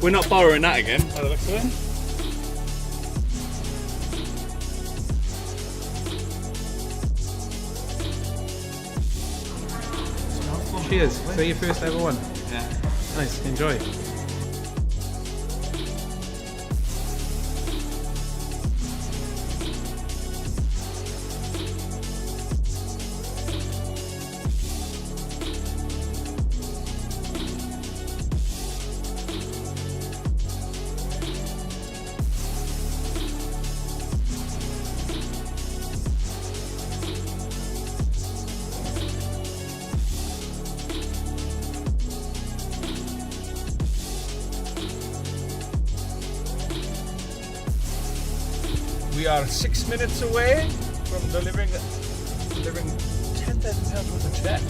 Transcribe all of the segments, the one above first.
We're not borrowing that again, by the looks of it. Cheers. Is that your first ever one? Yeah. Nice. Enjoy. We are 6 minutes away from delivering £10,000 worth of check.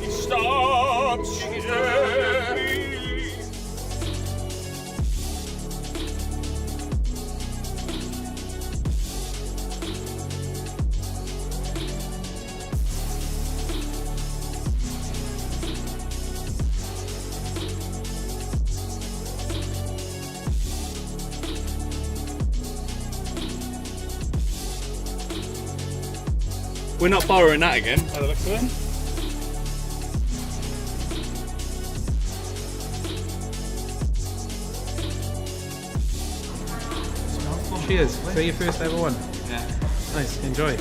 Stops We're not borrowing that again, by the looks of it. Cheers. Is that your first ever one? Yeah. Nice. Enjoy.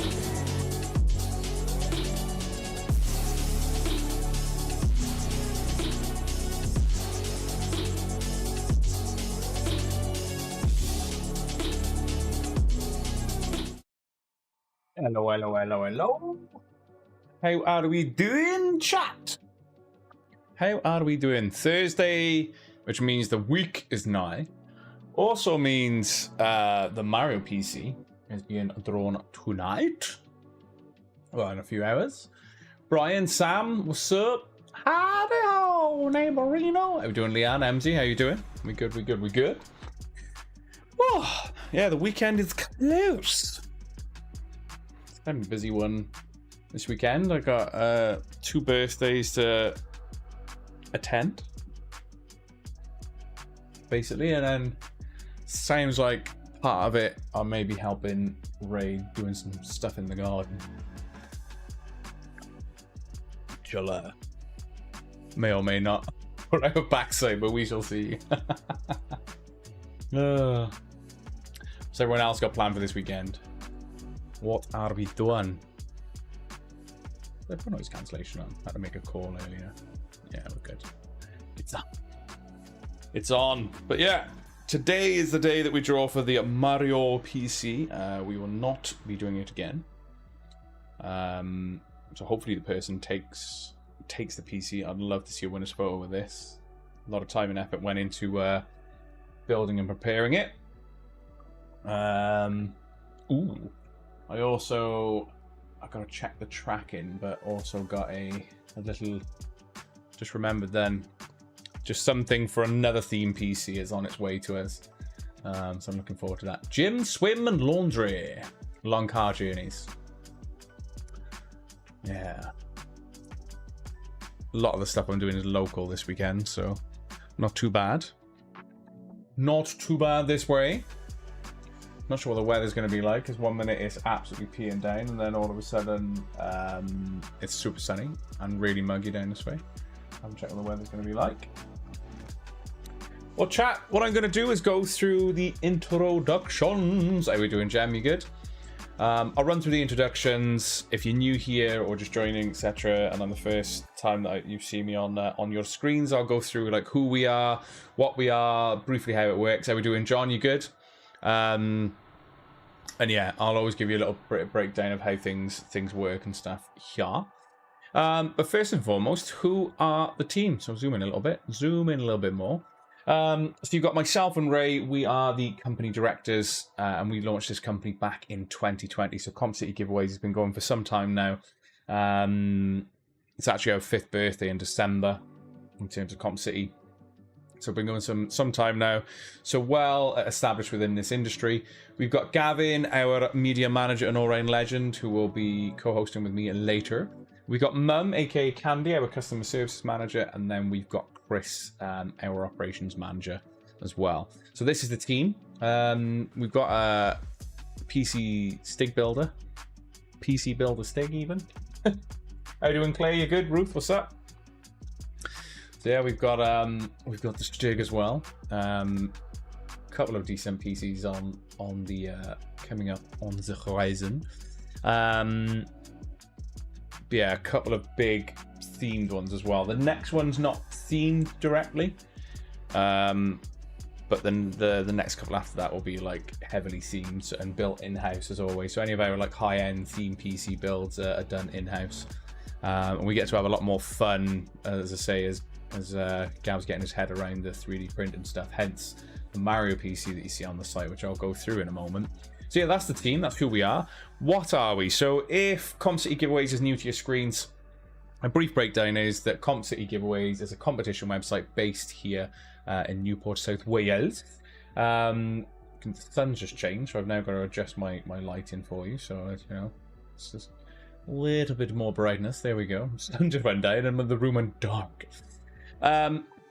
Hello, hello, hello, hello. How are we doing, chat? How are we doing? Thursday, which means the week is nigh. Also means the Mario PC is being drawn tonight. Well, in a few hours. Brian, Sam, what's up? Howdy ho, neighborino. How we doing, Leanne, MZ? How you doing? We good, we good, we good. Oh, yeah, the weekend is close. It's kind of a busy one this weekend. I got 2 birthdays to attend, basically, and then sounds like part of it I may be helping Ray doing some stuff in the garden. Which may or may not put out a backside, but we shall see. So everyone else got planned for this weekend? What are we doing? They put noise cancellation on. I had to make a call earlier. Yeah, we're good. It's on. It's on. But yeah, today is the day that we draw for the Mario PC. We will not be doing it again. So hopefully the person takes the PC. I'd love to see a winner's photo with this. A lot of time and effort went into building and preparing it. Ooh. I gotta check the tracking, but also got a little, just remembered then, just something for another theme PC is on its way to us. So I'm looking forward to that. Gym, swim, and laundry. Long car journeys. Yeah. A lot of the stuff I'm doing is local this weekend, so not too bad. Not too bad this way. Not sure what the weather's going to be like, because 1 minute it's absolutely peeing down, and then all of a sudden it's super sunny and really muggy down this way. I haven't checked what the weather's going to be like. Well, chat, what I'm going to do is go through the introductions. How are we doing, Jem? You good? I'll run through the introductions. If you're new here or just joining, etc., and on the first time that you see me on your screens, I'll go through like who we are, what we are, briefly how it works. How we doing, John? You good? And yeah, I'll always give you a little breakdown of how things work and stuff here. But first and foremost, who are the team? So zoom in a little bit. Zoom in a little bit more. So you've got myself and Ray. We are the company directors, and we launched this company back in 2020. So Comp City Giveaways has been going for some time now. It's actually our 5th birthday in December in terms of Comp City. So we've been going some time now. So well established within this industry. We've got Gavin, our media manager and all-round legend, who will be co-hosting with me later. We've got Mum, aka Candy, our customer services manager, and then we've got Chris, our operations manager as well. So this is the team. We've got a PC Stig builder. PC builder Stig even. How you doing, Clay? You good? Ruth, what's up? So yeah, we've got the Stig as well. Couple of decent PCs on the coming up on the horizon. Yeah, a couple of big themed ones as well. The next one's not themed directly, but then the next couple after that will be like heavily themed and built in-house as always. So any of our like high-end themed PC builds are done in-house, and we get to have a lot more fun, as I say, as Gav's getting his head around the 3D print and stuff. Hence the Mario PC that you see on the site, which I'll go through in a moment. So yeah, that's the team. That's who we are. What are we? So if Comp City Giveaways is new to your screens, a brief breakdown is that Comp City Giveaways is a competition website based here in Newport, South Wales. The sun's just changed, so I've now got to adjust my lighting for you. So you know, it's just a little bit more brightness. There we go. Sun just went down and the room went dark.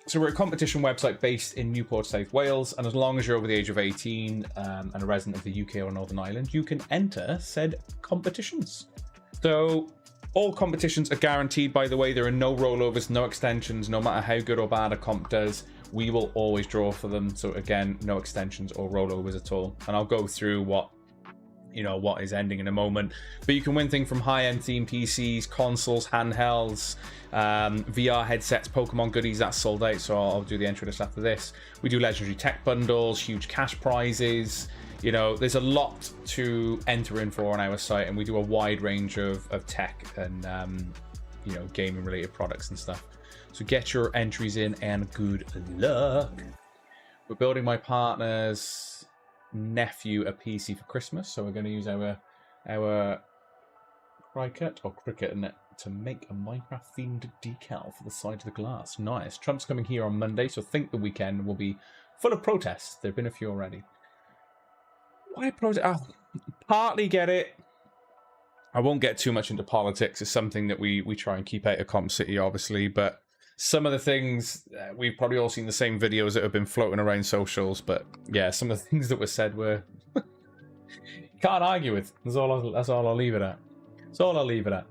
So we're a competition website based in Newport, South Wales, and as long as you're over the age of 18 and a resident of the UK or Northern Ireland, you can enter said competitions. So all competitions are guaranteed, by the way. There are no rollovers, no extensions. No matter how good or bad a comp does, we will always draw for them. So again, no extensions or rollovers at all. And I'll go through what is ending in a moment, but you can win things from high-end themed PCs, consoles, handhelds, VR headsets, Pokemon goodies. That's sold out, so I'll do the entry list after this. We do legendary tech bundles, huge cash prizes. You know, there's a lot to enter in for on our site, and we do a wide range of tech and gaming related products and stuff. So get your entries in and good luck. We're building my partner's nephew a PC for Christmas, so we're going to use our cricket to make a Minecraft themed decal for the side of the glass. Nice. Trump's coming here on Monday, so I think the weekend will be full of protests. There have been a few already. Why protest? Partly get it. I won't get too much into politics. It's something that we try and keep out of Comp City, obviously, but some of the things, we've probably all seen the same videos that have been floating around socials, but yeah, some of the things that were said were can't argue with. That's all I'll leave it at. That's all I'll leave it at.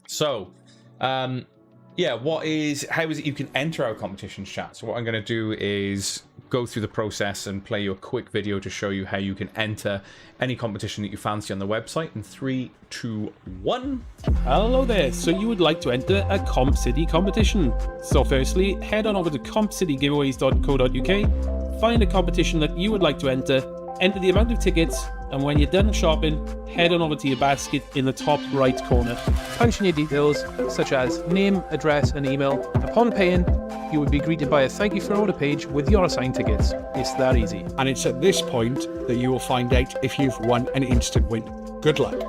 So, yeah, how is it you can enter our competition chat? So what I'm going to do is go through the process and play you a quick video to show you how you can enter any competition that you fancy on the website in 3, 2, 1. Hello there, so you would like to enter a Comp City competition. So firstly, head on over to compcitygiveaways.co.uk, find a competition that you would like to enter the amount of tickets, and when you're done shopping, head on over to your basket in the top right corner. Punch in your details, such as name, address and email. Upon paying, you would be greeted by a thank you for order page with your assigned tickets. It's that easy. And it's at this point that you will find out if you've won an instant win. Good luck.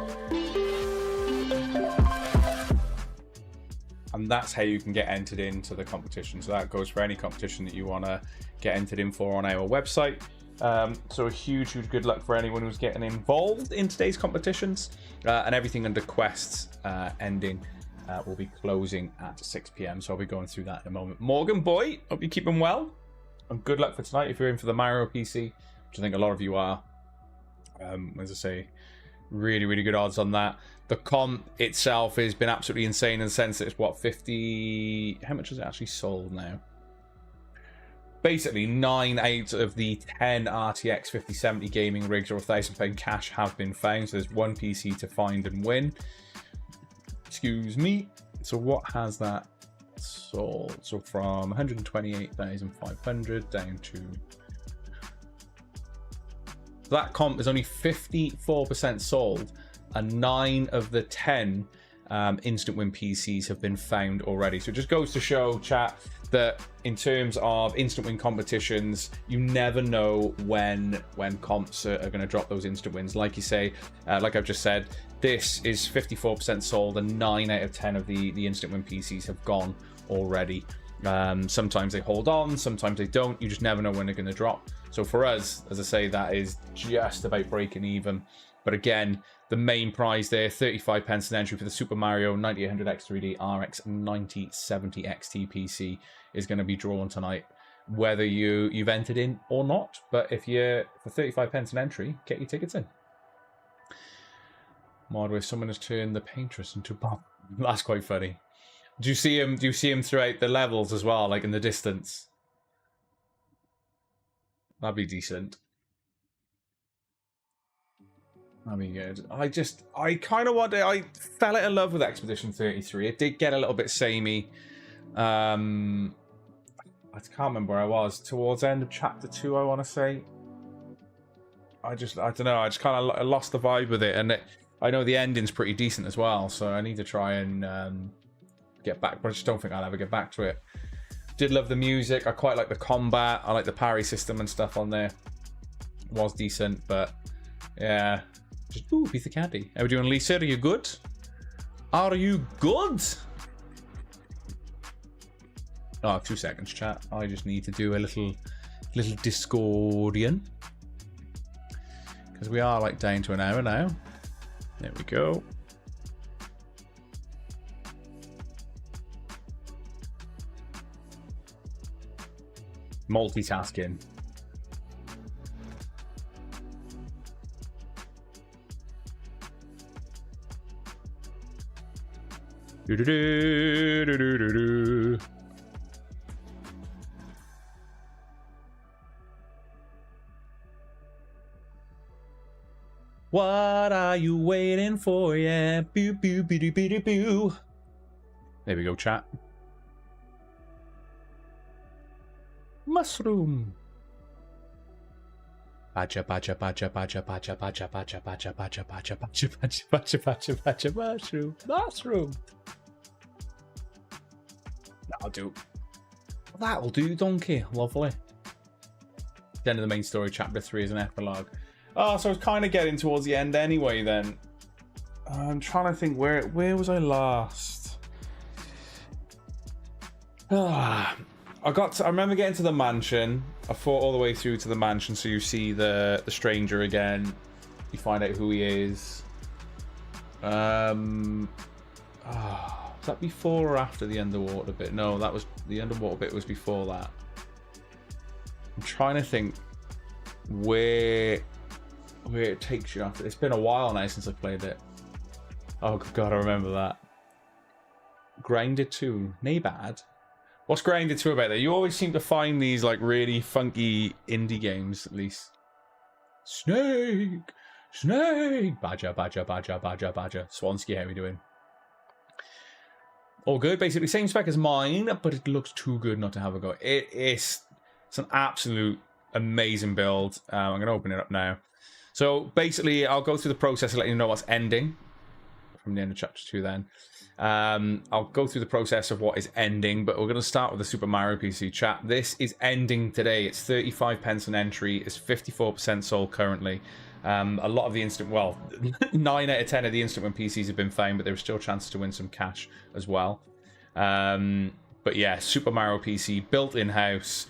And that's how you can get entered into the competition. So that goes for any competition that you want to get entered in for on our website. So a huge good luck for anyone who's getting involved in today's competitions, and everything under quests ending will be closing at 6 p.m. So I'll be going through that in a moment. Morgan boy, hope you're keeping well, and good luck for tonight if you're in for the Mario PC, which I think a lot of you are. As I say, really good odds on that. The comp itself has been absolutely insane in the sense that it's what, 50, how much has it actually sold now? Basically 9 out of the 10 RTX 5070 gaming rigs or £1,000 cash have been found. So there's one PC to find and win. Excuse me. So what has that sold? So from 128,500 down to... That comp is only 54% sold, and 9 of the 10 instant win PCs have been found already. So it just goes to show, chat, that in terms of instant win competitions, you never know when comps are going to drop those instant wins. Like you say, like I've just said, this is 54% sold, and 9 out of 10 of the instant win PCs have gone already. Sometimes they hold on, sometimes they don't. You just never know when they're going to drop. So for us, as I say, that is just about breaking even. But again, the main prize there, 35 pence an entry for the Super Mario 9800 X3D RX 9070 XT PC, is going to be drawn tonight, whether you've entered in or not. But if you're for 35 pence an entry, get your tickets in. Mod, where someone has turned the paintress into Bob. That's quite funny. Do you see him? Do you see him throughout the levels as well, like in the distance? That'd be decent. That'd be good. I kind of wanted. I fell out of love with Expedition 33. It did get a little bit samey. I can't remember where I was. Towards the end of chapter 2, I want to say. I don't know. I just kind of lost the vibe with it, and I know the ending's pretty decent as well. So I need to try and get back, but I just don't think I'll ever get back to it. Did love the music. I quite like the combat. I like the parry system and stuff on there. It was decent, but yeah. Just, ooh, piece of candy. How are we doing, Lisa? Are you good? Are you good? Oh, 2 seconds, chat. I just need to do a little Discordian, because we are like down to an hour now. There we go. Multitasking. Do do do do do do do. What are you waiting for? Yeah, boo boo boo boo boo boo. There we go, chat. Mushroom. Baja baja baja baja baja baja baja baja baja baja baja baja baja baja baja mushroom. Mushroom. That'll do. That'll do, donkey. Lovely. The end of the main story, chapter 3 is an epilogue. Oh, so I was kind of getting towards the end anyway then. I'm trying to think, where was I last? I remember getting to the mansion. I fought all the way through to the mansion, so you see the stranger again. You find out who he is. Was that before or after the underwater bit? No, that was the underwater bit was before that. I'm trying to think where it takes you after. It's been a while now since I played it. Oh god, I remember that. Grounded 2, nay bad. What's Grounded 2 about that? You always seem to find these like really funky indie games, at least. Snake! Snake! Badger, badger, badger, badger, badger. Swansky, how are we doing? All good. Basically same spec as mine, but it looks too good not to have a go. It's an absolute amazing build. I'm going to open it up now. So basically, I'll go through the process and let you know what's ending from the end of chapter 2 then. I'll go through the process of what is ending, but we're going to start with the Super Mario PC chat. This is ending today. It's 35 pence an entry. It's 54% sold currently. A lot of the instant, well, 9 out of 10 of the instant win PCs have been found, but there's still chances to win some cash as well. But yeah, Super Mario PC built in-house.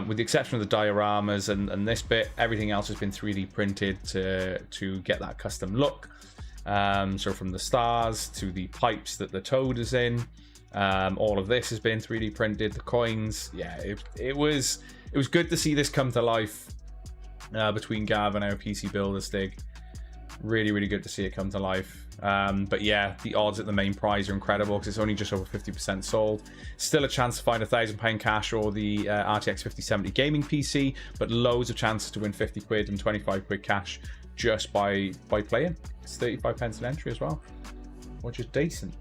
With the exception of the dioramas and this bit, everything else has been 3D printed to get that custom look. So from the stars to the pipes that the Toad is in, all of this has been 3D printed. The coins, yeah, it was good to see this come to life between Gav and our PC builder Stig. Really, really good to see it come to life. But yeah, the odds at the main prize are incredible because it's only just over 50% sold. Still a chance to find £1,000 cash or the RTX 5070 gaming PC, but loads of chances to win 50 quid and 25 quid cash just by playing. It's 35 pence an entry as well, which is decent.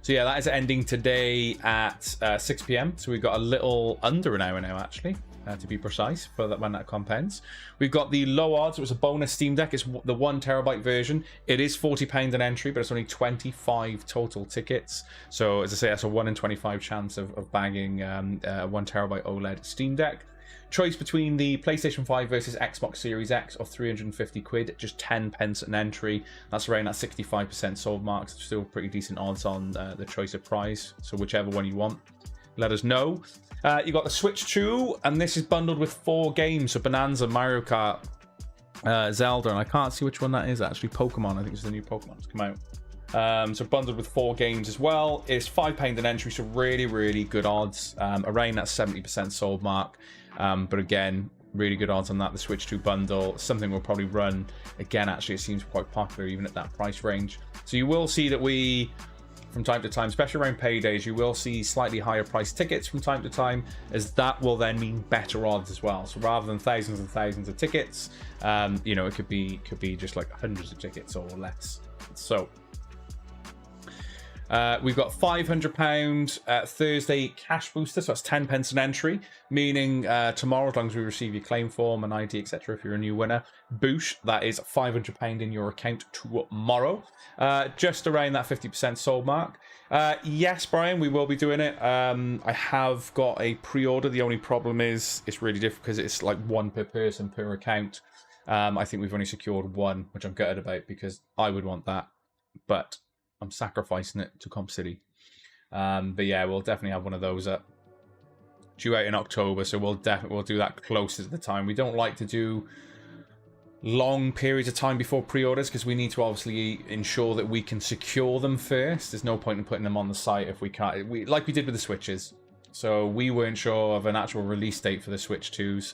So yeah, that is ending today at 6 PM. So we've got a little under an hour now, actually. to be precise, for that when that comp ends. We've got the low odds. It was a bonus Steam Deck. It's the 1 terabyte version. It is £40 an entry, but it's only 25 total tickets. So as I say, that's a 1 in 25 chance of bagging a 1 terabyte OLED Steam Deck. Choice between the PlayStation 5 versus Xbox Series X of 350 quid, just 10 pence an entry. That's around that 65% sold mark. Still pretty decent odds on the choice of price. So whichever one you want, let us know. You got the Switch 2, and this is bundled with 4 games. So Bonanza, Mario Kart, Zelda, and I can't see which one that is actually. Pokemon, I think it's the new Pokemon that's come out. So bundled with 4 games as well. It's £5 an entry, so really, really good odds. Around that 70% sold mark. But again, really good odds on that. The Switch 2 bundle, something we'll probably run again. Actually, it seems quite popular even at that price range. So you will see that we, from time to time, especially around paydays, you will see slightly higher price tickets from time to time, as that will then mean better odds as well. So rather than thousands and thousands of tickets, you know, it could be just like hundreds of tickets or less. So we've got £500 Thursday cash booster, so that's 10 pence an entry, meaning tomorrow, as long as we receive your claim form and ID, etc., if you're a new winner, boosh, that is £500 in your account tomorrow. Just around that 50% sold mark. Yes, Brian, we will be doing it. I have got a pre-order. The only problem is it's really difficult because it's like 1 per person per account. I think we've only secured 1, which I'm gutted about because I would want that, but I'm sacrificing it to Comp City. But yeah, we'll definitely have one of those up, due out in October, so we'll do that closer to the time. We don't like to do long periods of time before pre-orders because we need to obviously ensure that we can secure them first. There's no point in putting them on the site if we can't, like we did with the Switches. So we weren't sure of an actual release date for the Switch 2s.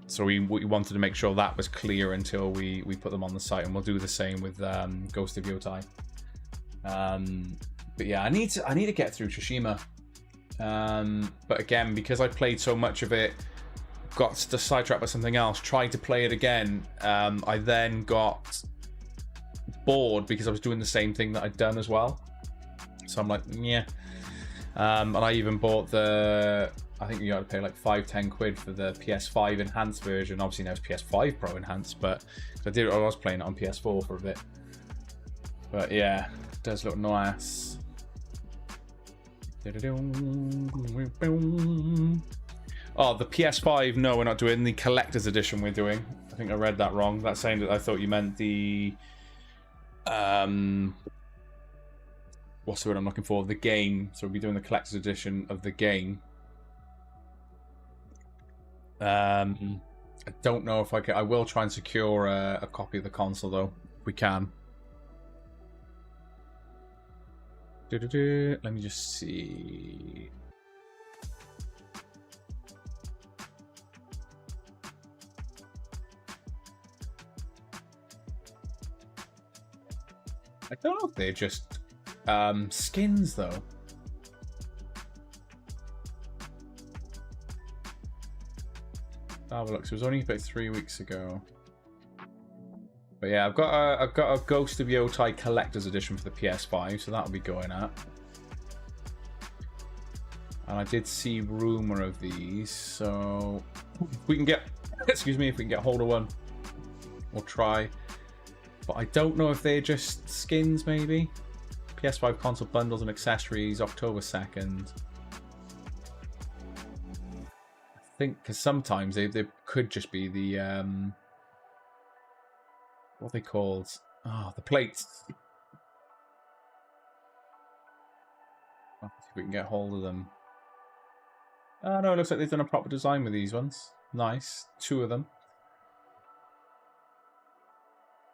So we wanted to make sure that was clear until we put them on the site, and we'll do the same with Ghost of Yotai. But yeah, I need to get through Tsushima. But again, because I played so much of it, got sidetracked by something else, tried to play it again. I then got bored because I was doing the same thing that I'd done as well. So I'm like, yeah. And I even bought I think you got to pay like 5-10 quid for the PS5 enhanced version. Obviously now it's PS5 Pro enhanced, but I was playing it on PS4 for a bit. But yeah, it does look nice. Oh, the PS5, no, we're not doing the collector's edition. We're doing. I think I read that wrong. That's saying that I thought you meant the what's the word I'm looking for? The game. So we'll be doing the collector's edition of the game. I don't know if I can. I will try and secure a copy of the console though, if we can. Let me just see. I don't know if they're just skins though. Have a look. So it was only about 3 weeks ago. But yeah, I've got a Ghost of Yotai collector's edition for the PS5, so that'll be going up. And I did see rumor of these, so if we can get, excuse me, if we can get hold of one, we'll try. But I don't know if they're just skins, maybe. PS5 console bundles and accessories, October 2nd. I think because sometimes they could just be the what are they called? Oh, the plates. Let's see if we can get hold of them. Oh no, it looks like they've done a proper design with these ones. Nice, 2 of them.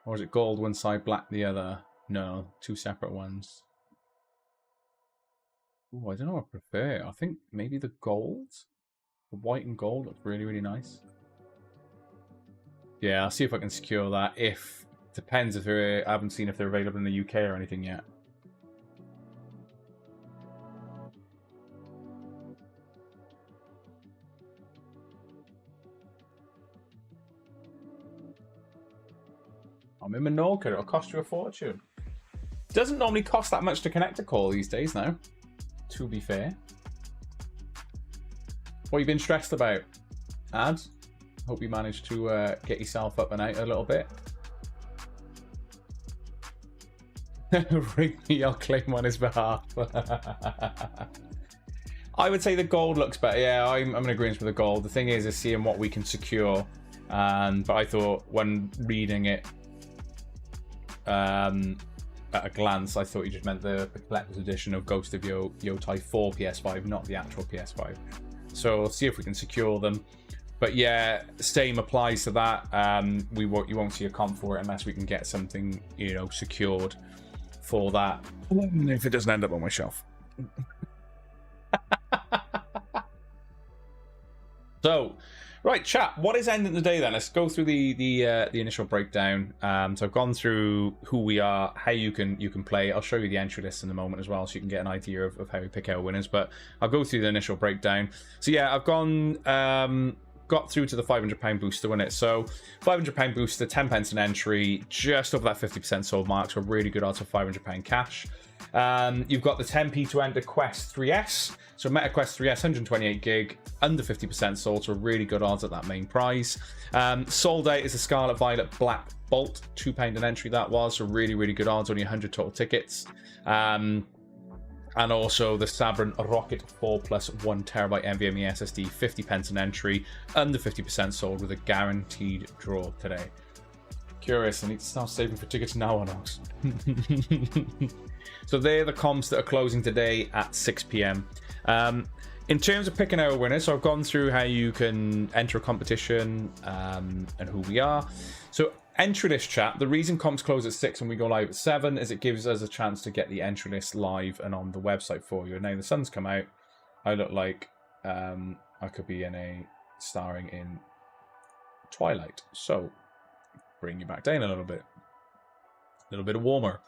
Or is it gold one side, black the other? No, 2 separate ones. Oh, I don't know what I prefer. I think maybe the gold. The white and gold looks really, really nice. Yeah, I'll see if I can secure that. If depends if they're. I haven't seen if they're available in the UK or anything yet. I'm in Menorca. It'll cost you a fortune. It doesn't normally cost that much to connect a call these days now, to be fair. What have you been stressed about, Ad? Hope you managed to get yourself up and out a little bit. Ring me, I'll claim on his behalf. I would say the gold looks better. Yeah, I'm in agreement with the gold. The thing is seeing what we can secure. But I thought when reading it at a glance, I thought you just meant the collector's edition of Ghost of Yotai for PS5, not the actual PS5. So we'll see if we can secure them. But yeah, same applies to that. You won't see a comp for it unless we can get something, you know, secured for that. If it doesn't end up on my shelf. So, right, chat. What is ending today then? Let's go through the initial breakdown. So I've gone through who we are, how you can play. I'll show you the entry list in a moment as well, so you can get an idea of how we pick our winners. But I'll go through the initial breakdown. So yeah, I've got through to the £500 booster in it. So £500 booster, 10 pence an entry, just over that 50% sold mark. So really good odds of £500 cash. You've got the 10p to enter Quest 3S. So Meta Quest 3S, 128 gig, under 50% sold, so really good odds at that main prize. Sold out is the Scarlet Violet Black Bolt, £2 an entry that was, so really, really good odds, only 100 total tickets. And also the Sabran Rocket 4 plus 1TB NVMe SSD, 50 pence an entry, under 50% sold with a guaranteed draw today. Curious, I need to start saving for tickets now or not. So they're the comps that are closing today at 6 p.m. In terms of picking our winners, so I've gone through how you can enter a competition and who we are. So entry list chat, the reason comps close at 6 and we go live at 7 is it gives us a chance to get the entry list live and on the website for you. And now the sun's come out, I look like I could be starring in Twilight. So bring you back down a little bit warmer.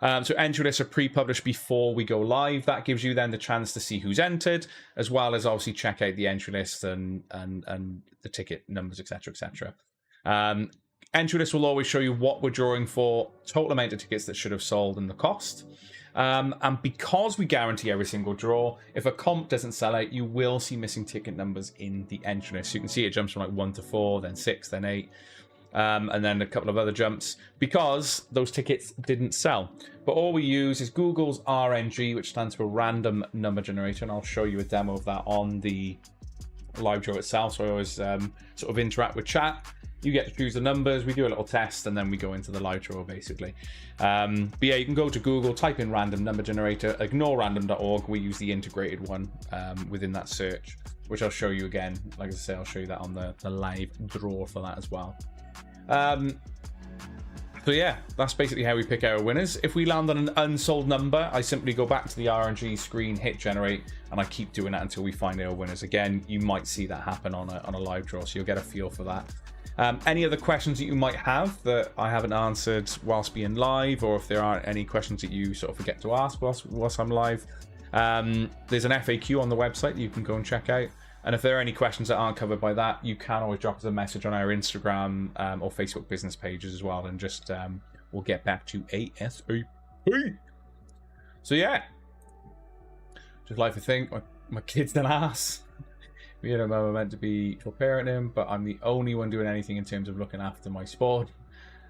So entry lists are pre-published before we go live. That gives you then the chance to see who's entered, as well as obviously check out the entry list and the ticket numbers, etc., etc. Entry list will always show you what we're drawing for, total amount of tickets that should have sold, and the cost. And because we guarantee every single draw, if a comp doesn't sell out, you will see missing ticket numbers in the entry list. So you can see it jumps from like 1 to 4, then 6, then 8. And then a couple of other jumps because those tickets didn't sell. But all we use is Google's RNG, which stands for Random Number Generator, and I'll show you a demo of that on the live draw itself. So I always sort of interact with chat. You get to choose the numbers, we do a little test, and then we go into the live draw, basically. But yeah, you can go to Google, type in Random Number Generator, ignore random.org. We use the integrated one within that search, which I'll show you again. Like I say, I'll show you that on the live draw for that as well. So yeah, that's basically how we pick our winners. If we land on an unsold number, I simply go back to the RNG screen, hit generate, and I keep doing that until we find our winners. Again, you might see that happen on a live draw, so you'll get a feel for that. Any other questions that you might have that I haven't answered whilst being live, or if there aren't any questions that you sort of forget to ask whilst I'm live, there's an FAQ on the website that you can go and check out. And if there are any questions that aren't covered by that, you can always drop us a message on our Instagram or Facebook business pages as well, and just we'll get back to ASAP. So yeah, just like to think my kid's an ass. Me and him are meant to be parenting him, but I'm the only one doing anything in terms of looking after my sport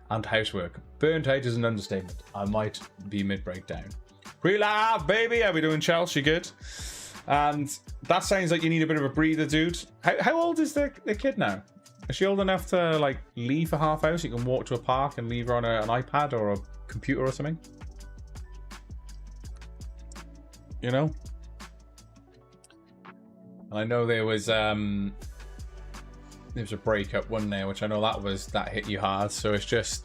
and housework. Burnt out is an understatement. I might be mid-breakdown. Pre-live, baby! How we doing, Chelsea? Good? And that sounds like you need a bit of a breather, dude. How old is the kid now? Is she old enough to like leave for half hour so you can walk to a park and leave her on an iPad or a computer or something? You know? And I know there was a breakup one day, which I know that hit you hard. So it's just,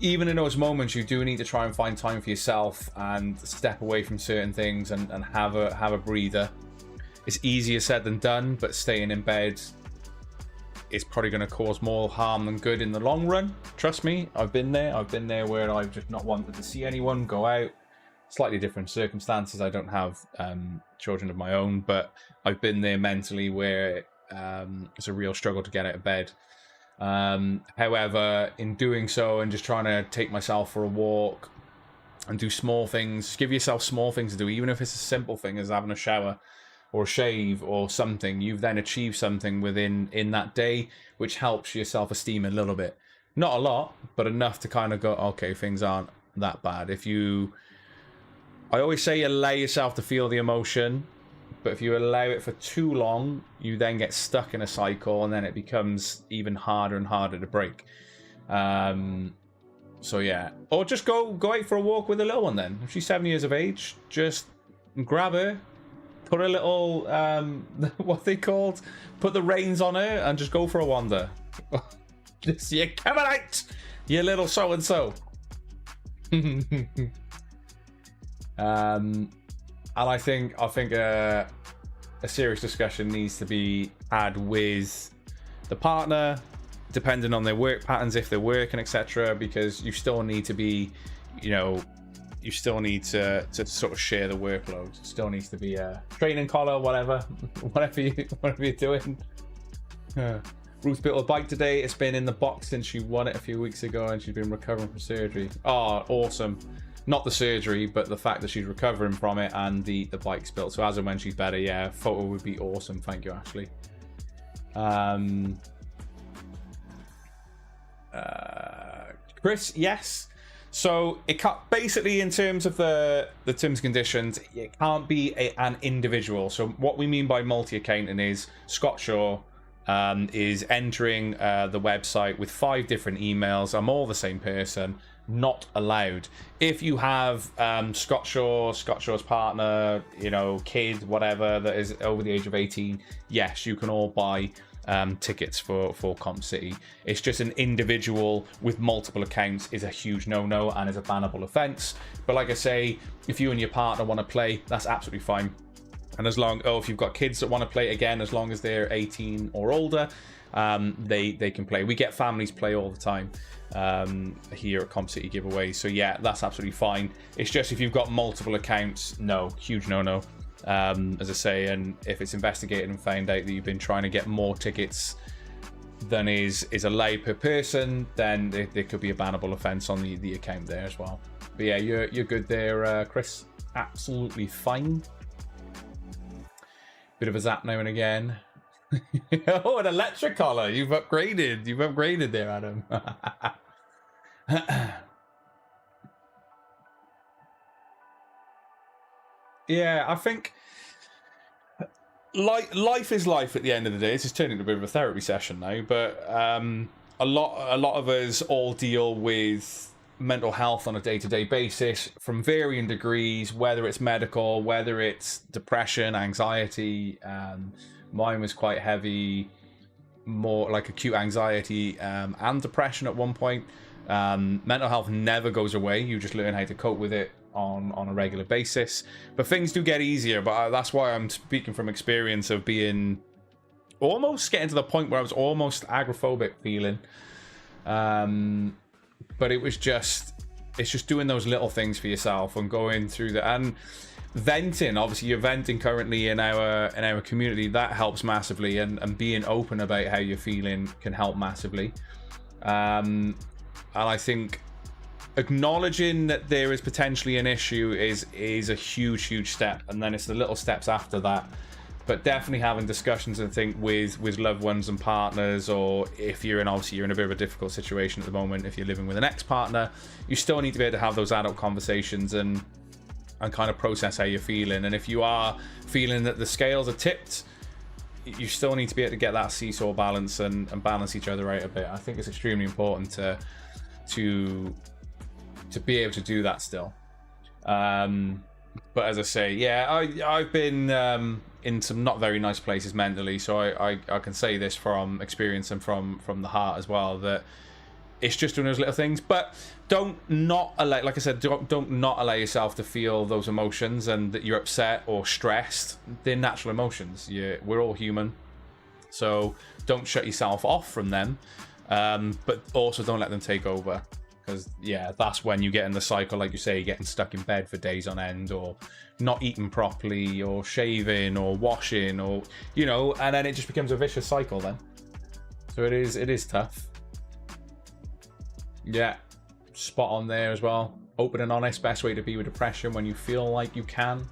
even in those moments, you do need to try and find time for yourself and step away from certain things and have a breather. It's easier said than done, but staying in bed is probably going to cause more harm than good in the long run. Trust me, I've been there. I've been there where I've just not wanted to see anyone, go out. Slightly different circumstances. I don't have children of my own, but I've been there mentally where it's a real struggle to get out of bed. However, in doing so and just trying to take myself for a walk and do small things, give yourself small things to do, even if it's a simple thing as having a shower or a shave or something, you've then achieved something in that day, which helps your self-esteem a little bit. Not a lot, but enough to kind of go, okay, things aren't that bad. I always say allow yourself to feel the emotion, but if you allow it for too long, you then get stuck in a cycle, and then it becomes even harder and harder to break. So yeah, or just go out for a walk with a little one then. If she's 7 years of age, just grab her, put a little, what they called, put the reins on her and just go for a wander. Just, you coming out, you little so-and-so. And I think a serious discussion needs to be had with the partner, depending on their work patterns, if they're working, etc. Because you still need to be, you still need to sort of share the workload. It still needs to be a training collar, whatever you're doing. Ruth built a bike today. It's been in the box since she won it a few weeks ago, and she's been recovering from surgery. Oh, awesome. Not the surgery, but the fact that she's recovering from it and the bike's built. So as and when she's better, yeah, photo would be awesome. Thank you, Ashley. Chris, yes. So it can't, basically, in terms of the terms and conditions, it can't be an individual. So what we mean by multi-accounting is Scott Shaw is entering the website with 5 different emails. I'm all the same person. Not allowed. If you have Scott Shaw's partner, kid, whatever, that is over the age of 18, yes, you can all buy tickets for Comp City. It's just an individual with multiple accounts is a huge no-no and is a bannable offense. But like I say, if you and your partner want to play, that's absolutely fine. And if you've got kids that want to play, again, as long as they're 18 or older, they can play. We get families play all the time here at Comp City giveaways. So yeah, that's absolutely fine. It's just if you've got multiple accounts, no, huge no-no. As I say, and if it's investigated and found out that you've been trying to get more tickets than is allowed per person, then there could be a bannable offense on the account there as well. But yeah, you're good there, Chris. Absolutely fine. Bit of a zap now and again. Oh, an electric collar. You've upgraded there, Adam. Yeah, I think life is life at the end of the day. It's just turning into a bit of a therapy session now, but a lot of us all deal with mental health on a day-to-day basis from varying degrees, whether it's medical, whether it's depression, anxiety. Mine was quite heavy, more like acute anxiety and depression at one point. Mental health never goes away. You just learn how to cope with it on a regular basis, but things do get easier. But that's why I'm speaking from experience of being almost getting to the point where I was almost agoraphobic feeling. But it's just doing those little things for yourself and going through that and venting. Obviously you're venting currently in our community. That helps massively, and being open about how you're feeling can help massively. And I think acknowledging that there is potentially an issue is a huge step, and then it's the little steps after that. But definitely having discussions, I think, with loved ones and partners, or if you're in a bit of a difficult situation at the moment, if you're living with an ex-partner, you still need to be able to have those adult conversations and kind of process how you're feeling. And if you are feeling that the scales are tipped, you still need to be able to get that seesaw balance and balance each other out a bit. I think it's extremely important to be able to do that still. But as I say, yeah, I've been in some not very nice places mentally, so I can say this from experience and from the heart as well, that it's just doing those little things. But don't not allow yourself to feel those emotions, and that you're upset or stressed. They're natural emotions. We're all human, so don't shut yourself off from them, but also don't let them take over. Because yeah, that's when you get in the cycle, like you say, getting stuck in bed for days on end, or not eating properly, or shaving, or washing, or and then it just becomes a vicious cycle then. So it is tough. Yeah, spot on there as well. Open and honest, best way to be with depression when you feel like you can.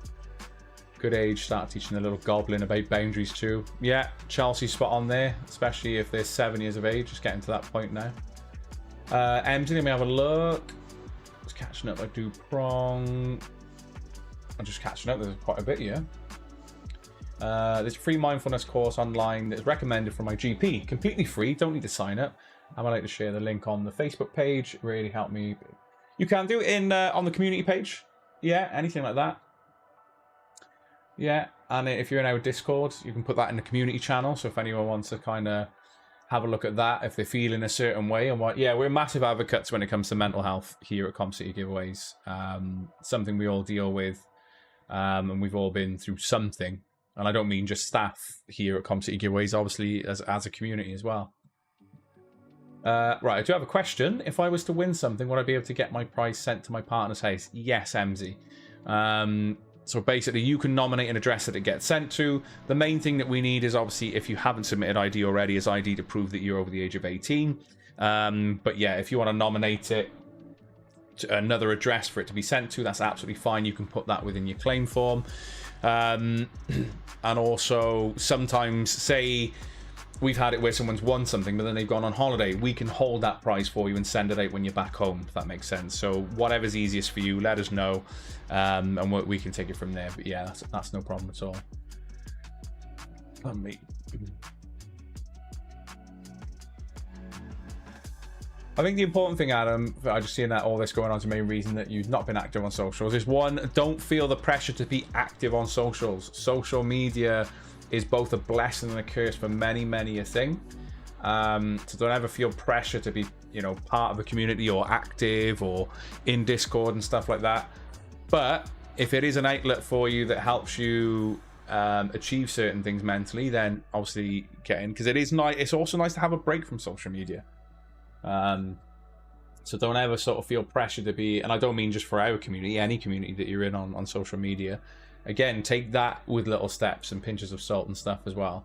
Good age, start teaching the little goblin about boundaries too. Yeah, Chelsea spot on there, especially if they're 7 years of age, just getting to that point now. Empty, let me have a look. Just catching up, I do prong. I'm just catching up, there's quite a bit here. There's a free mindfulness course online that's recommended from my GP. Completely free, don't need to sign up. I would like to share the link on the Facebook page, it really helped me. You can do it in on the community page. Yeah, anything like that. Yeah, and if you're in our Discord, you can put that in the community channel. So if anyone wants to kind of have a look at that, if they're feeling a certain way and what, yeah, we're massive advocates when it comes to mental health here at ComCity Giveaways. Something we all deal with, and we've all been through something. And I don't mean just staff here at ComCity Giveaways, obviously as a community as well. Right, I do have a question. If I was to win something, would I be able to get my prize sent to my partner's house? Yes, MZ. So basically, you can nominate an address that it gets sent to. The main thing that we need is, obviously, if you haven't submitted ID already, is ID to prove that you're over the age of 18. But yeah, if you want to nominate it to another address for it to be sent to, that's absolutely fine. You can put that within your claim form. And also, sometimes, say we've had it where someone's won something, but then they've gone on holiday. We can hold that prize for you and send it out when you're back home, if that makes sense. So whatever's easiest for you, let us know, and we can take it from there. But yeah, that's no problem at all. I think the important thing, Adam, I just seeing that all this going on is the main reason that you've not been active on socials is, one, don't feel the pressure to be active on socials. Social media is both a blessing and a curse for many a thing. So don't ever feel pressure to be, you know, part of a community or active or in Discord and stuff like that. But if it is an outlet for you that helps you achieve certain things mentally, then obviously get in, because it is nice. It's also nice to have a break from social media. So don't ever sort of feel pressure to be, and I don't mean just for our community, any community that you're in on social media. Again, take that with little steps and pinches of salt and stuff as well.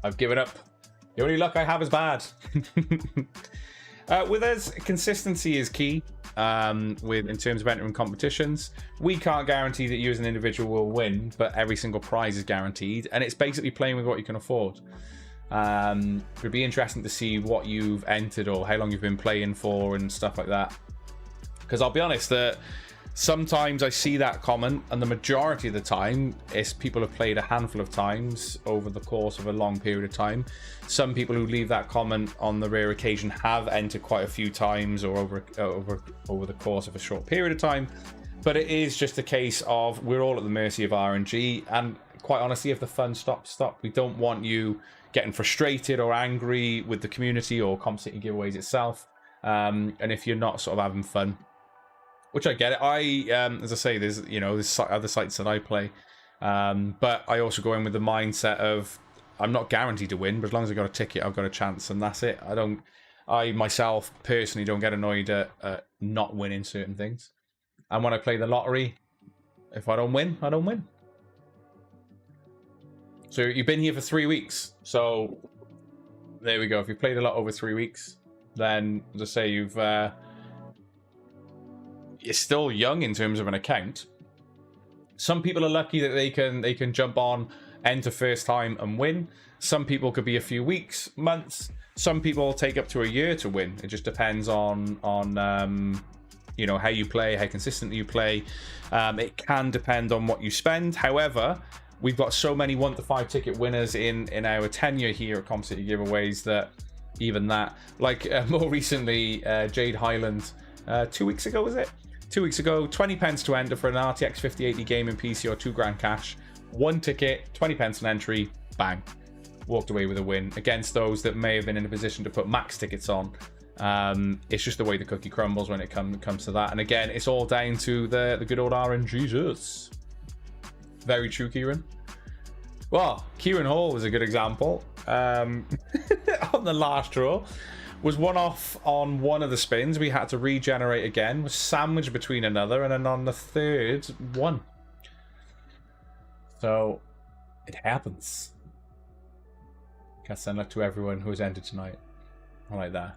I've given up. The only luck I have is bad. With us, consistency is key. In terms of entering competitions, we can't guarantee that you as an individual will win, but every single prize is guaranteed, and it's basically playing with what you can afford. It would be interesting to see what you've entered or how long you've been playing for and stuff like that, because I'll be honest that sometimes I see that comment, and the majority of the time is people have played a handful of times over the course of a long period of time. Some people who leave that comment on the rare occasion have entered quite a few times or over the course of a short period of time. But it is just a case of we're all at the mercy of RNG, and quite honestly, if the fun stops, stop. We don't want you getting frustrated or angry with the community or ComCity Giveaways itself. And if you're not sort of having fun, which I get it. As I say, there's other sites that I play, but I also go in with the mindset of I'm not guaranteed to win, but as long as I got a ticket, I've got a chance, and that's it. I myself personally don't get annoyed at not winning certain things, and when I play the lottery, if I don't win, I don't win. So you've been here for 3 weeks, so there we go. If you played a lot over 3 weeks, then as I say, you're still young in terms of an account. Some people are lucky that they can jump on, enter first time and win. Some people could be a few weeks, months. Some people take up to a year to win. It just depends on you know, how you play, how consistently you play. It can depend on what you spend. However, we've got so many 1 to 5 ticket winners in our tenure here at ComCity Giveaways that even that, like more recently, Jade Highland, 2 weeks ago, was it? 2 weeks ago, 20 pence to enter for an RTX 5080 gaming PC or 2 grand cash. 1 ticket, 20 pence an entry, bang. Walked away with a win against those that may have been in a position to put max tickets on. It's just the way the cookie crumbles when it comes to that. And again, it's all down to the good old RNGs. Very true, Kieran. Well, Kieran Hall was a good example. On the last draw. Was one off on one of the spins. We had to regenerate again. Was sandwiched between another, and then on the third, won. So it happens. Cats send luck to everyone who has entered tonight. I like that.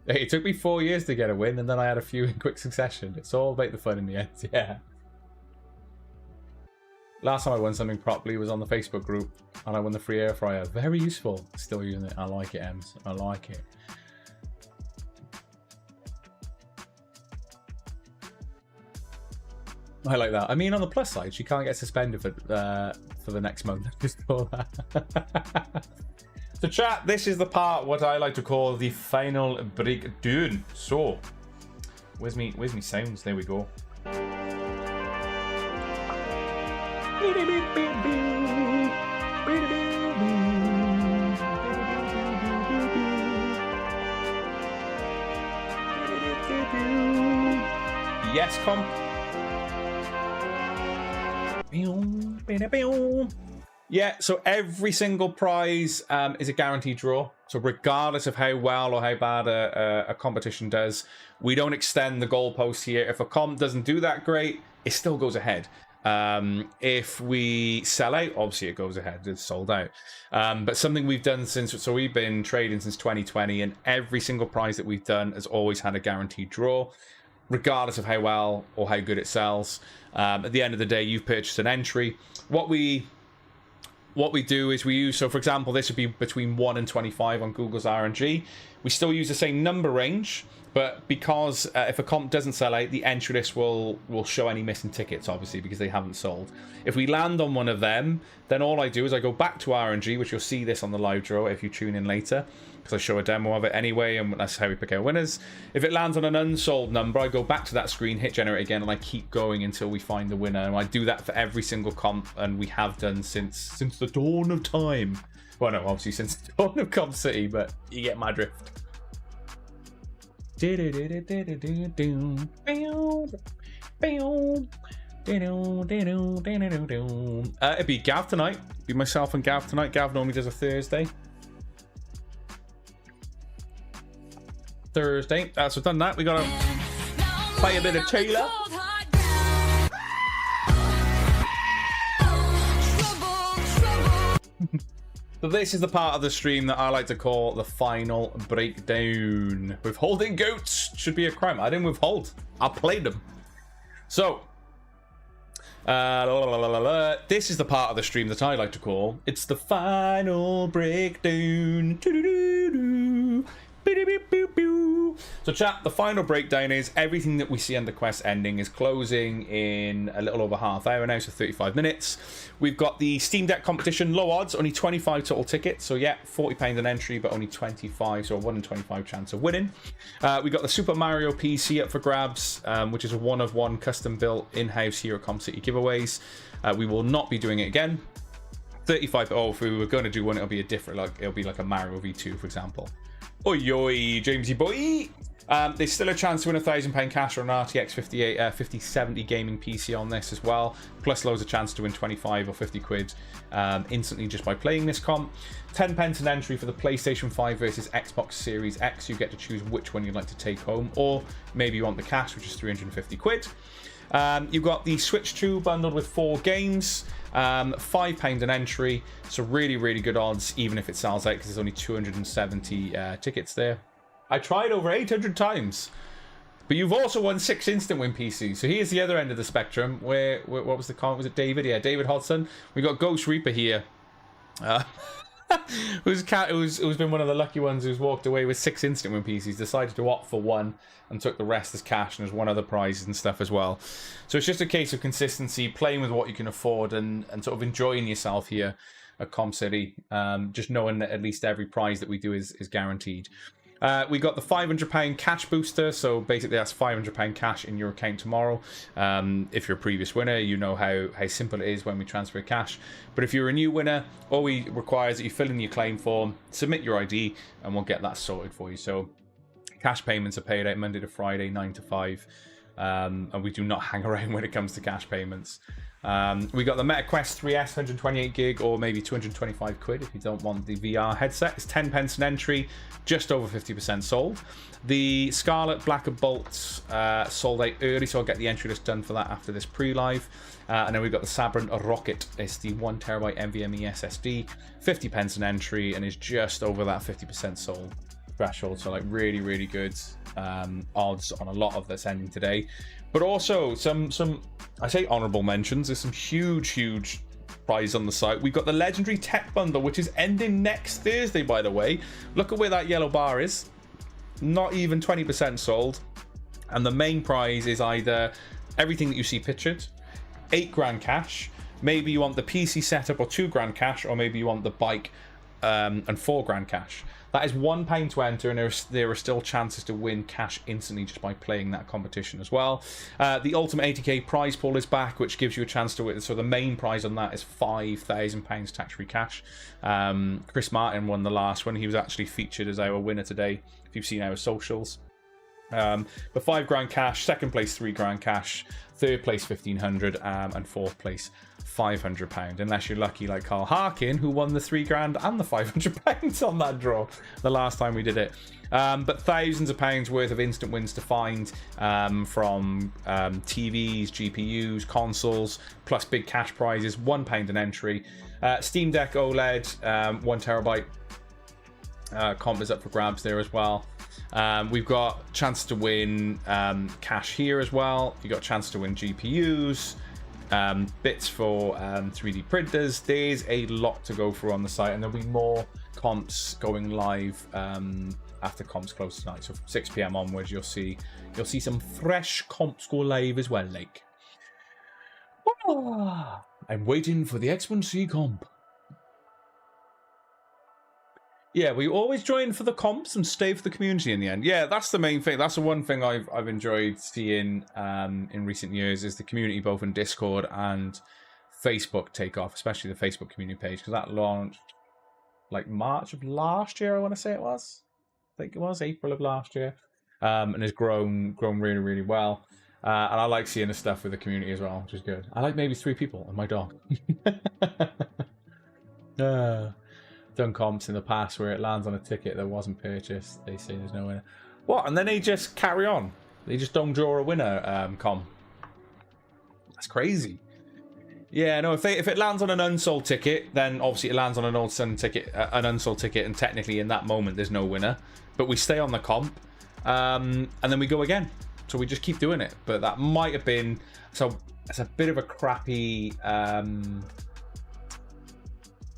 Hey, it took me 4 years to get a win, and then I had a few in quick succession. It's all about the fun in the end, yeah. Last time I won something properly was on the Facebook group, and I won the free air fryer. Very useful. Still using it. I like it, Ems. I like it. I like that. I mean, on the plus side, she can't get suspended for the next month. Just for that. So chat, this is the part what I like to call the final breakdown. So, where's me sounds? There we go. Yes, comp. Yeah, so every single prize is a guaranteed draw. So regardless of how well or how bad a competition does, we don't extend the goalposts here. If a comp doesn't do that great, it still goes ahead. If we sell out, obviously it goes ahead. It's sold out. But something we've done so we've been trading since 2020, and every single prize that we've done has always had a guaranteed draw, regardless of how well or how good it sells. At the end of the day, you've purchased an entry. What we do is we use, so for example, this would be between 1 and 25 on Google's RNG. We still use the same number range, but because if a comp doesn't sell out, the entry list will show any missing tickets, obviously, because they haven't sold. If we land on one of them, then all I do is I go back to RNG, which you'll see this on the live draw if you tune in later, because I show a demo of it anyway, and that's how we pick our winners. If it lands on an unsold number, I go back to that screen, hit generate again, and I keep going until we find the winner. And I do that for every single comp, and we have done since the dawn of time. Well, no, obviously since the dawn of Comp City, but you get my drift. It'd be Gav tonight. Be myself and Gav tonight. Gav normally does a Thursday. So we've done that. We gotta play a bit of Taylor. So this is the part of the stream that I like to call the final breakdown. Withholding goats should be a crime. I didn't withhold. I played them. So this is the part of the stream that I like to call it's the final breakdown. So chat, the final breakdown is everything that we see under quest ending is closing in a little over half hour now, so 35 minutes. We've got the Steam Deck competition, low odds, only 25 total tickets, so yeah, £40 an entry, but only 25, so a 1 in 25 chance of winning. We got the Super Mario PC up for grabs, which is a one-of-one custom-built in-house here at Com City giveaways. We will not be doing it again. 35, oh, if we were going to do one, it'll be a different, like it'll be like a Mario V2, for example. Oi, oi, Jamesy boy. There's still a chance to win £1,000 cash or an RTX 5070 gaming PC on this as well. Plus loads of chance to win 25 or 50 quid instantly just by playing this comp. 10 pence an entry for the PlayStation 5 versus Xbox Series X. You get to choose which one you'd like to take home, or maybe you want the cash, which is 350 quid. You've got the Switch 2 bundled with 4 games. £5 an entry, so really, really good odds, even if it sells out, because there's only 270 tickets there. I tried over 800 times, but you've also won 6 instant win PCs. So here's the other end of the spectrum. Where what was the comment? Was it David? Yeah, David Hodson. We got Ghost Reaper here. who's been one of the lucky ones who's walked away with 6 instant win PCs, decided to opt for 1 and took the rest as cash, and there's 1 other prize and stuff as well. So it's just a case of consistency, playing with what you can afford, and sort of enjoying yourself here at Com City, just knowing that at least every prize that we do is guaranteed. We got the £500 cash booster, so basically that's £500 cash in your account tomorrow. If you're a previous winner, you know how simple it is when we transfer cash. But if you're a new winner, all we require is that you fill in your claim form, submit your ID, and we'll get that sorted for you. So cash payments are paid out Monday to Friday, 9 to 5. and we do not hang around when it comes to cash payments. We got the Meta Quest 3S 128 gig, or maybe 225 quid if you don't want the VR headset. It's 10 pence an entry, just over 50% sold. The Scarlet Black Bolts sold out early, so I'll get the entry list done for that after this pre-live. And then we've got the Sabrent Rocket. It's the 1TB NVMe SSD, 50 pence an entry, and is just over that 50% sold threshold. So like really, really good odds on a lot of that's ending today. But also some I say honorable mentions. There's some huge prize on the site. We've got the Legendary Tech Bundle, which is ending next Thursday, by the way. Look at where that yellow bar is. Not even 20% sold. And the main prize is either everything that you see pictured, 8 grand cash, maybe you want the PC setup or 2 grand cash, or maybe you want the bike and 4 grand cash. That is £1 to enter, and there are still chances to win cash instantly just by playing that competition as well. The Ultimate 80k prize pool is back, which gives you a chance to win. So the main prize on that is £5,000 tax-free cash. Chris Martin won the last one. He was actually featured as our winner today, if you've seen our socials. But 5 grand cash, second place 3 grand cash, third place 1,500, and fourth place £500, unless you're lucky like Carl Harkin, who won the 3 grand and the £500 on that draw the last time we did it. But thousands of pounds worth of instant wins to find from TVs, GPUs, consoles, plus big cash prizes, £1 an entry. Steam Deck OLED, 1 terabyte comp is up for grabs there as well. We've got chance to win cash here as well. You've got a chance to win GPUs, bits for 3D printers. There's a lot to go through on the site, and there'll be more comps going live after comps close tonight. So from 6 PM onwards, you'll see some fresh comps go live as well. Like, I'm waiting for the X1C comp. Yeah, we always join for the comps and stay for the community in the end. Yeah, that's the main thing. That's the one thing I've enjoyed seeing in recent years, is the community both in Discord and Facebook take off, especially the Facebook community page, because that launched like March of last year, I want to say it was. I think it was April of last year, and has grown really, really well. And I like seeing the stuff with the community as well, which is good. I like maybe 3 people and my dog. Done comps in the past where it lands on a ticket that wasn't purchased. They say there's no winner. What? And then they just carry on. They just don't draw a winner comp. That's crazy. Yeah, no. If it lands on an unsold ticket, then obviously it lands on an unsold ticket, and technically in that moment there's no winner. But we stay on the comp, and then we go again. So we just keep doing it. But that might have been, so it's a bit of a crappy.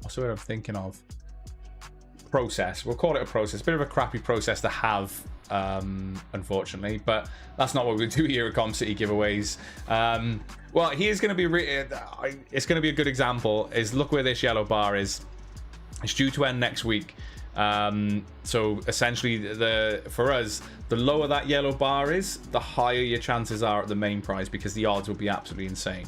What's the word I'm thinking of? Process. We'll call it a process. Bit of a crappy process to have, unfortunately, but that's not what we do here at Com City Giveaways. Well, here's going to be it's going to be a good example. Is look where this yellow bar is. It's due to end next week. So essentially, for us, the lower that yellow bar is, the higher your chances are at the main prize, because the odds will be absolutely insane.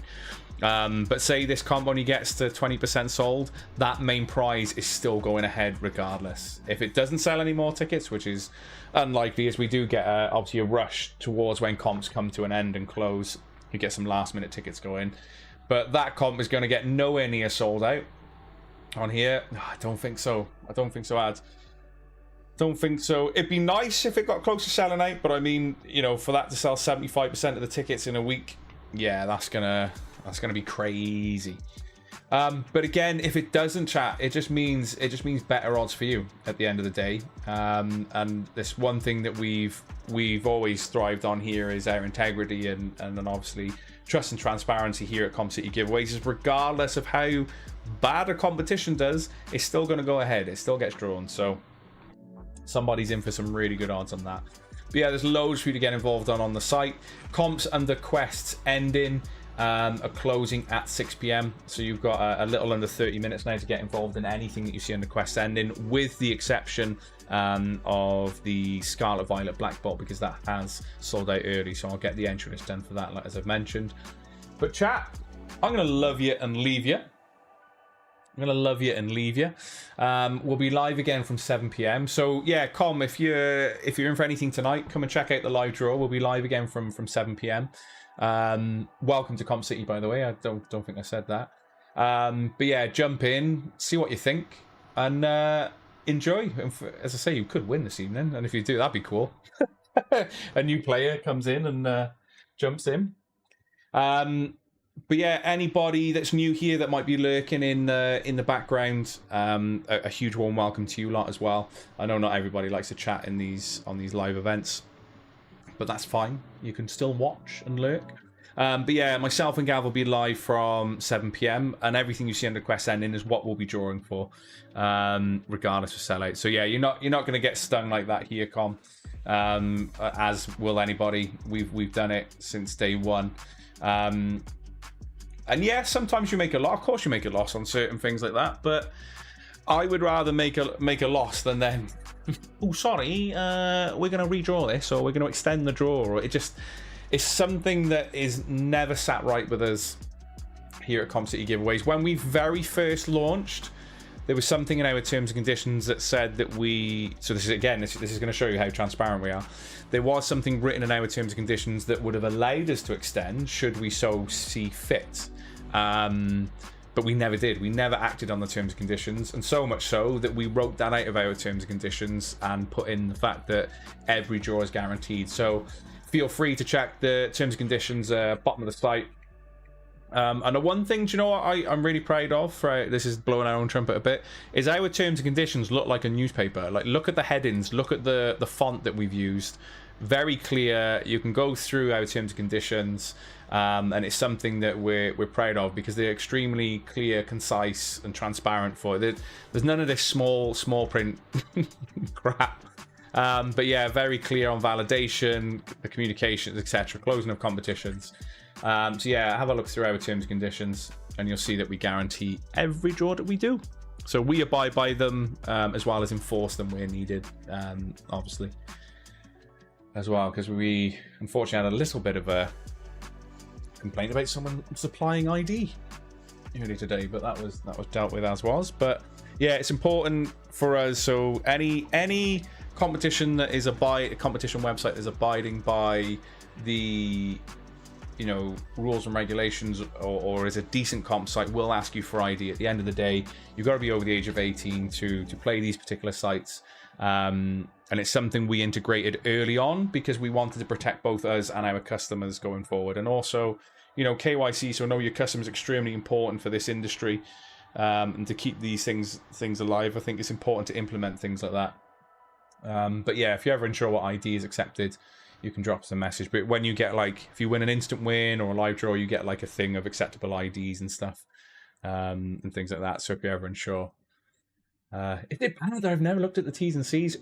But say this comp only gets to 20% sold, that main prize is still going ahead regardless. If it doesn't sell any more tickets, which is unlikely, as we do get obviously a rush towards when comps come to an end and close, you get some last minute tickets going. But that comp is going to get nowhere near sold out on here. I don't think so. I don't think so, Ad. Don't think so. It'd be nice if it got close to selling out, but I mean, you know, for that to sell 75% of the tickets in a week, yeah, that's gonna be crazy. But again, if it doesn't, chat, it just means better odds for you at the end of the day. And this one thing that we've always thrived on here is our integrity and then obviously trust and transparency here at Com City Giveaways. Is regardless of how bad a competition does, it's still going to go ahead. It still gets drawn. So somebody's in for some really good odds on that. But yeah, there's loads for you to get involved on the site. Comps and the quests ending are closing at 6 PM. So you've got a little under 30 minutes now to get involved in anything that you see on the quest ending, with the exception of the Scarlet Violet Black Bolt, because that has sold out early. So I'll get the entry list done for that, as I've mentioned. But chat, I'm going to love you and leave you. I'm gonna love you and leave you. We'll be live again from 7 p.m. So yeah, Com, if you're in for anything tonight, come and check out the live draw. We'll be live again from 7 p.m. Welcome to Comp City, by the way. I don't think I said that. But yeah, jump in, see what you think, and enjoy. As I say, you could win this evening, and if you do, that'd be cool. A new player comes in and jumps in. But yeah, anybody that's new here that might be lurking in the background, a huge warm welcome to you lot as well. I know not everybody likes to chat on these live events, but that's fine. You can still watch and lurk. But yeah, myself and Gav will be live from 7 p.m. and everything you see under Quest Ending is what we'll be drawing for, regardless of sellout. So yeah, you're not going to get stung like that here, Com. As will anybody. We've done it since day one. And yeah, sometimes you make a loss. Of course, you make a loss on certain things like that. But I would rather make a loss than then. Oh, sorry. We're going to redraw this, or we're going to extend the draw. Or it's something that is never sat right with us here at Comp City Giveaways. When we very first launched, there was something in our terms and conditions that said that we. So this is again. This is going to show you how transparent we are. There was something written in our terms and conditions that would have allowed us to extend, should we so see fit. But we never did. We never acted on the terms and conditions, and so much so that we wrote that out of our terms and conditions and put in the fact that every draw is guaranteed. So feel free to check the terms and conditions bottom of the site. And the one thing, do you know what I'm really proud of, right, this is blowing our own trumpet a bit, is our terms and conditions look like a newspaper. Like, look at the headings, look at the font that we've used. Very clear. You can go through our terms and conditions, and it's something that we're proud of because they're extremely clear, concise, and transparent for it. There's none of this small print crap. But yeah, very clear on validation, the communications, etc., closing of competitions. So yeah, have a look through our terms and conditions, and you'll see that we guarantee every draw that we do. So we abide by them, as well as enforce them where needed, obviously, as well, because we unfortunately had a little bit of a complaint about someone supplying ID earlier today, but that was dealt with as was. But yeah, it's important for us. So any competition that is a competition website that is abiding by the rules and regulations, or is a decent comp site, will ask you for ID. At the end of the day, you've got to be over the age of 18 to play these particular sites. And it's something we integrated early on because we wanted to protect both us and our customers going forward. And also, KYC, so know your customers, extremely important for this industry. And to keep these things alive, I think it's important to implement things like that. But yeah, if you're ever unsure what ID is accepted, you can drop us a message. But when you get, like, if you win an instant win or a live draw, you get like a thing of acceptable IDs and stuff, and things like that. So if you're ever unsure, is it bad that I've never looked at the T's and C's?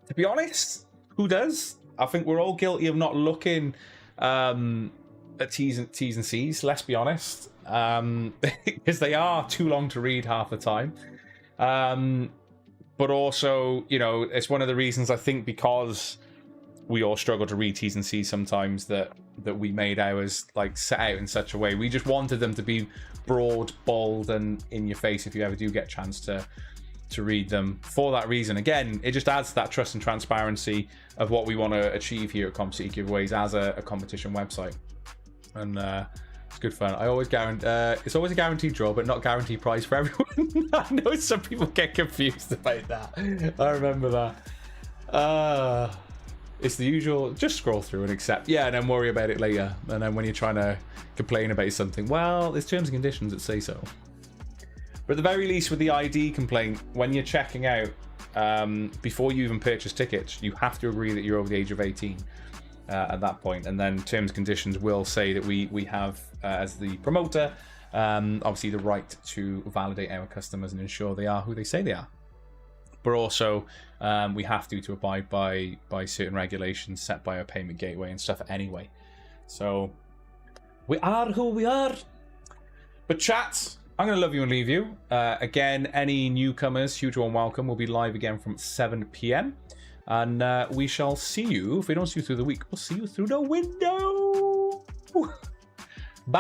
To be honest, who does? I think we're all guilty of not looking at T's and C's. Let's be honest, because they are too long to read half the time. But also, it's one of the reasons, I think, because we all struggle to read T's and C's sometimes, that we made ours like set out in such a way. We just wanted them to be broad, bold, and in your face if you ever do get a chance to read them. For that reason, again, it just adds to that trust and transparency of what we want to achieve here at Comp City Giveaways as a competition website. And it's good fun. I always guarantee it's always a guaranteed draw, but not guaranteed prize for everyone. I know some people get confused about that. I remember that. It's the usual, just scroll through and accept. Yeah, and then worry about it later. And then when you're trying to complain about something, well, there's terms and conditions that say so. But at the very least, with the ID complaint, when you're checking out, before you even purchase tickets, you have to agree that you're over the age of 18 at that point. And then terms and conditions will say that we have, as the promoter, obviously the right to validate our customers and ensure they are who they say they are. But also, we have to abide by certain regulations set by our payment gateway and stuff anyway. So we are who we are. But chat, I'm going to love you and leave you. Again, any newcomers, huge warm welcome. We'll be live again from 7 p.m. And we shall see you. If we don't see you through the week, we'll see you through the window. Bye.